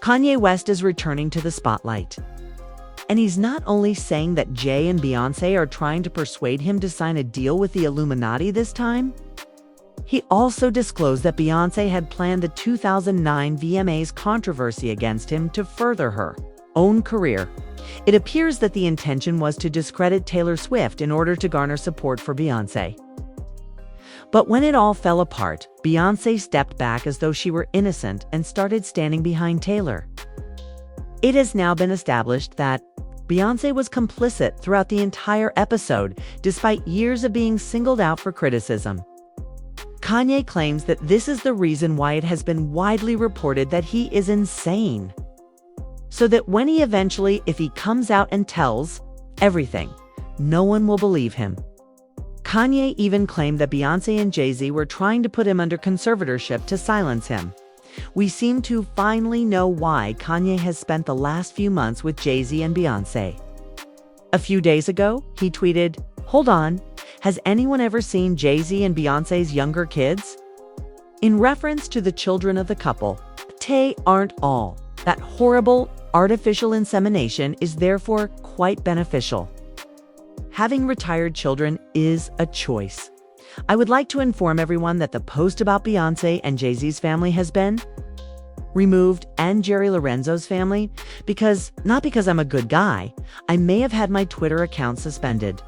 Kanye West is returning to the spotlight. And he's not only saying that Jay and Beyoncé are trying to persuade him to sign a deal with the Illuminati this time. He also disclosed that Beyoncé had planned the 2009 VMAs controversy against him to further her own career. It appears that the intention was to discredit Taylor Swift in order to garner support for Beyoncé. But when it all fell apart, Beyoncé stepped back as though she were innocent and started standing behind Taylor. It has now been established that Beyoncé was complicit throughout the entire episode, despite years of being singled out for criticism. Kanye claims that this is the reason why it has been widely reported that he is insane. So that when he eventually, if he comes out and tells everything, no one will believe him. Kanye even claimed that Beyoncé and Jay-Z were trying to put him under conservatorship to silence him. We seem to finally know why Kanye has spent the last few months with Jay-Z and Beyoncé. A few days ago, he tweeted, "Hold on, has anyone ever seen Jay-Z and Beyoncé's younger kids?" In reference to the children of the couple, they aren't all. That horrible, artificial insemination is therefore quite beneficial. Having retired children is a choice. I would like to inform everyone that the post about Beyoncé and Jay-Z's family has been removed, and Jerry Lorenzo's family, not because I'm a good guy, I may have had my Twitter account suspended.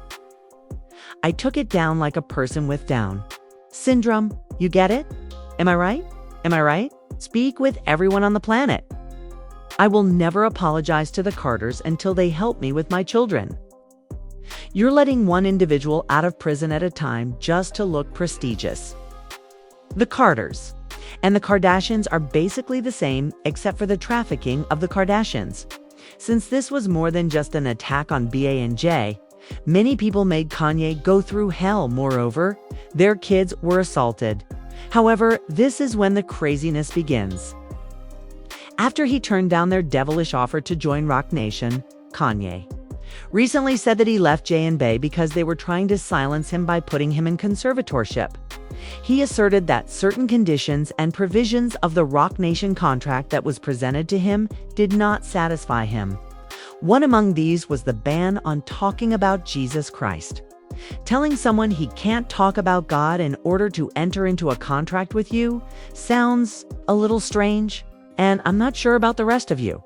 I took it down like a person with Down syndrome. You get it? Am I right? Am I right? Speak with everyone on the planet. I will never apologize to the Carters until they help me with my children. You're letting one individual out of prison at a time just to look prestigious. The Carters and the Kardashians are basically the same, except for the trafficking of the Kardashians. Since this was more than just an attack on B.A.N.J., many people made Kanye go through hell. Moreover, their kids were assaulted. However, this is when the craziness begins. After he turned down their devilish offer to join Roc Nation, Kanye recently said that he left Jay and Bey because they were trying to silence him by putting him in conservatorship. He asserted that certain conditions and provisions of the Roc Nation contract that was presented to him did not satisfy him. One among these was the ban on talking about Jesus Christ. Telling someone he can't talk about God in order to enter into a contract with you sounds a little strange, and I'm not sure about the rest of you.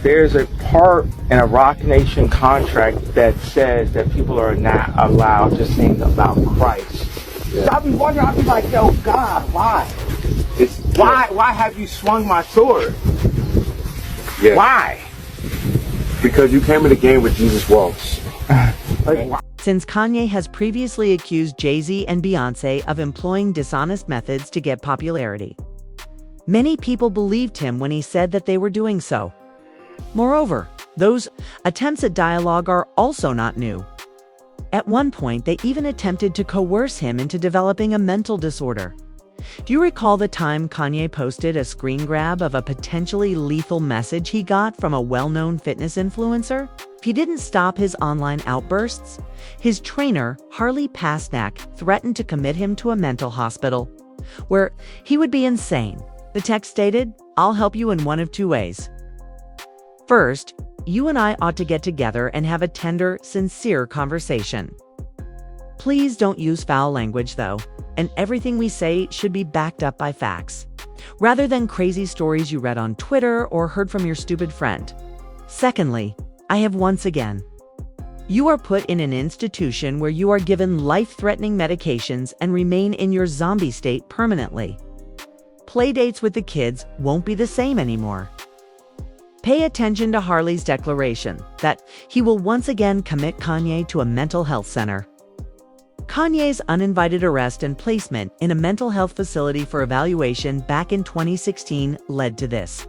There's a part in a Roc Nation contract that says that people are not allowed to sing about Christ. Yeah. So I'll be wondering, I'll be like, yo, God, why? Why have you swung my sword? Yeah. Why? Because you came in the game with Jesus Walks. Since Kanye has previously accused Jay-Z and Beyoncé of employing dishonest methods to get popularity, many people believed him when he said that they were doing so. Moreover, those attempts at dialogue are also not new. At one point, they even attempted to coerce him into developing a mental disorder. Do you recall the time Kanye posted a screen grab of a potentially lethal message he got from a well-known fitness influencer? If he didn't stop his online outbursts, his trainer, Harley Pasnak, threatened to commit him to a mental hospital, where he would be insane. The text stated, "I'll help you in one of two ways. First, you and I ought to get together and have a tender, sincere conversation. Please don't use foul language, though, and everything we say should be backed up by facts, rather than crazy stories you read on Twitter or heard from your stupid friend. Secondly, I have once again. You are put in an institution where you are given life-threatening medications and remain in your zombie state permanently. Playdates with the kids won't be the same anymore." Pay attention to Harley's declaration that he will once again commit Kanye to a mental health center. Kanye's uninvited arrest and placement in a mental health facility for evaluation back in 2016 led to this.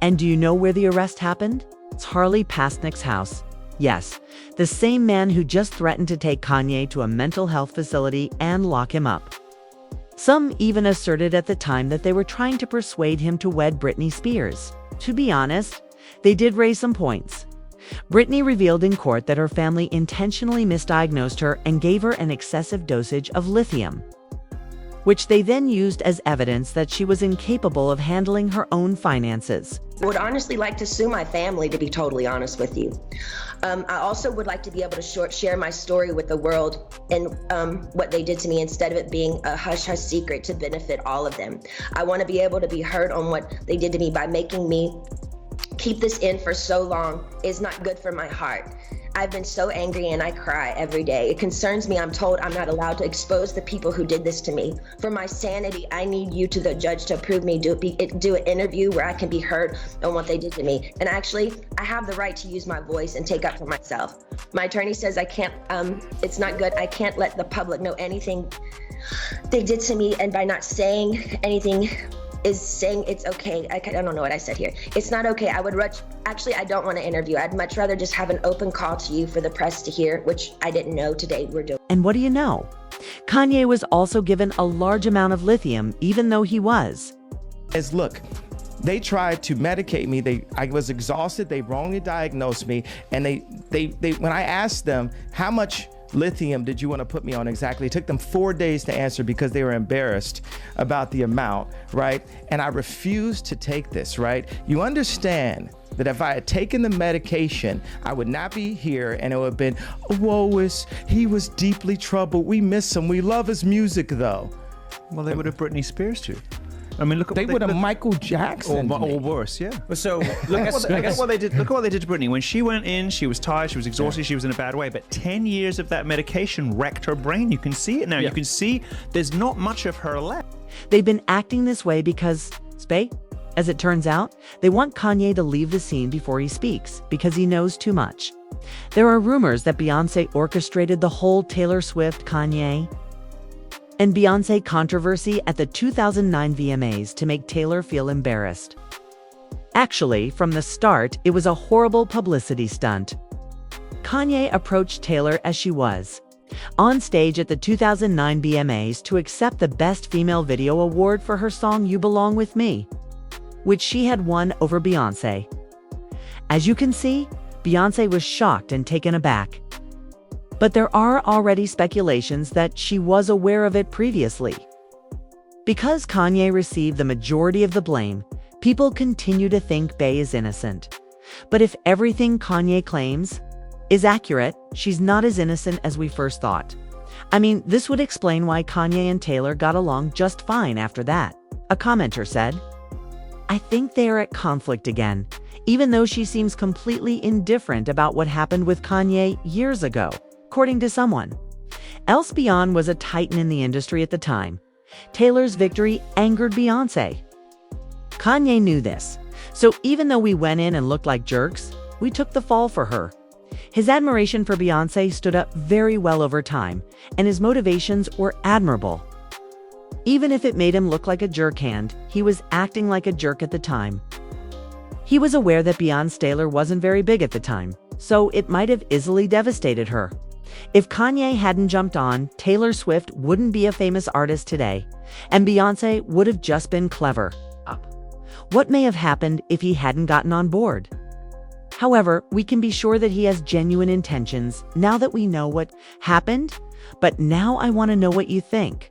And do you know where the arrest happened? It's Harley Pasnak's house. Yes, the same man who just threatened to take Kanye to a mental health facility and lock him up. Some even asserted at the time that they were trying to persuade him to wed Britney Spears. To be honest, they did raise some points. Britney revealed in court that her family intentionally misdiagnosed her and gave her an excessive dosage of lithium, which they then used as evidence that she was incapable of handling her own finances. I would honestly like to sue my family, to be totally honest with you. I also would like to be able to share my story with the world and what they did to me, instead of it being a hush-hush secret to benefit all of them. I want to be able to be heard on what they did to me. By making me keep this in for so long is not good for my heart. I've been so angry and I cry every day. It concerns me. I'm told I'm not allowed to expose the people who did this to me. For my sanity, I need you to the judge to approve me, do an interview where I can be heard on what they did to me. And actually, I have the right to use my voice and take up for myself. My attorney says I can't, it's not good. I can't let the public know anything they did to me, and by not saying anything is saying it's okay. I don't know what I said here. It's not okay. I don't want to interview. I'd much rather just have an open call to you for the press to hear, which I didn't know today we're doing. And what do you know? Kanye was also given a large amount of lithium, even though he was. Look, they tried to medicate me. I was exhausted. They wrongly diagnosed me. And they when I asked them, how much lithium did you want to put me on exactly? It took them 4 days to answer because they were embarrassed about the amount, right? And I refused to take this, right? You understand that if I had taken the medication, I would not be here, and it would have been, he was deeply troubled. We miss him. We love his music, though. Well, they would have Britney Spears too. I mean, look. They would have Michael Jackson, or worse, yeah. So look at what they did. Look at what they did to Britney. When she went in, she was tired, she was exhausted, she was in a bad way. But 10 years of that medication wrecked her brain. You can see it now. You can see there's not much of her left. They've been acting this way because, as it turns out, they want Kanye to leave the scene before he speaks because he knows too much. There are rumors that Beyoncé orchestrated the whole Taylor Swift, Kanye, and Beyoncé controversy at the 2009 VMAs to make Taylor feel embarrassed. Actually, from the start, it was a horrible publicity stunt. Kanye approached Taylor as she was, on stage at the 2009 VMAs to accept the Best Female Video Award for her song You Belong With Me, which she had won over Beyoncé. As you can see, Beyoncé was shocked and taken aback. But there are already speculations that she was aware of it previously. Because Kanye received the majority of the blame, people continue to think Bey is innocent. But if everything Kanye claims is accurate, she's not as innocent as we first thought. I mean, this would explain why Kanye and Taylor got along just fine after that. A commenter said, "I think they are at conflict again, even though she seems completely indifferent about what happened with Kanye years ago." According to someone else, Beyonce was a titan in the industry at the time. Taylor's victory angered Beyoncé. Kanye knew this, so even though we went in and looked like jerks, we took the fall for her. His admiration for Beyoncé stood up very well over time, and his motivations were admirable. Even if it made him look like a jerk hand, he was acting like a jerk at the time. He was aware that Beyonce Taylor wasn't very big at the time, so it might have easily devastated her. If Kanye hadn't jumped on, Taylor Swift wouldn't be a famous artist today, and Beyoncé would have just been clever. What may have happened if he hadn't gotten on board? However, we can be sure that he has genuine intentions now that we know what happened, but now I want to know what you think.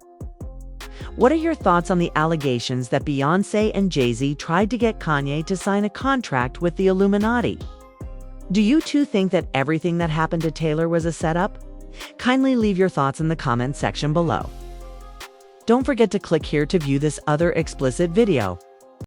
What are your thoughts on the allegations that Beyoncé and Jay-Z tried to get Kanye to sign a contract with the Illuminati? Do you too think that everything that happened to Taylor was a setup? Kindly leave your thoughts in the comments section below. Don't forget to click here to view this other explicit video.